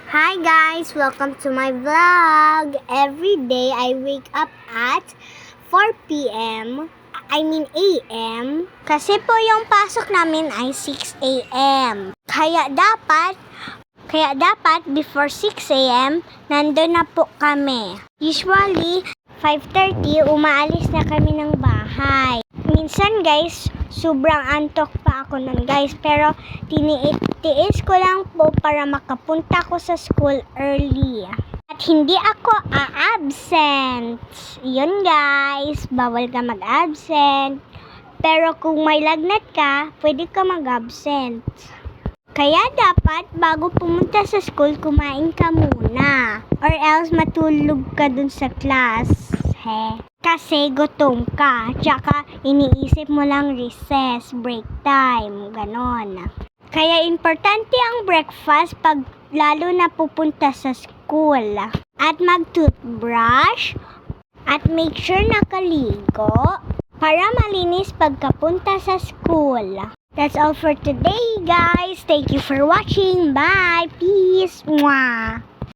Hi guys! Welcome to my vlog! Every day I wake up at 4 p.m. AM. Kasi po yung pasok namin ay 6 a.m. Kaya dapat before 6 a.m. nandun na po kami. Usually, 5:30 umaalis na kami ng bahay. Minsan guys, sobrang antok pa ako nun guys, pero tiis ko lang po para makapunta ko sa school early. At hindi ako a-absent. Yun guys, bawal ka mag-absent. Pero kung may lagnat ka, pwede ka mag-absent. Kaya dapat bago pumunta sa school, kumain ka muna. Or else matulog ka dun sa class. Kasi gutom ka. Tsaka iniisip mo lang recess, break time, ganon. Kaya importante ang breakfast pag lalo na pupunta sa school. At mag-toothbrush. At make sure nakaligo para malinis pagkapunta sa school. That's all for today, guys. Thank you for watching. Bye. Peace. Mwah.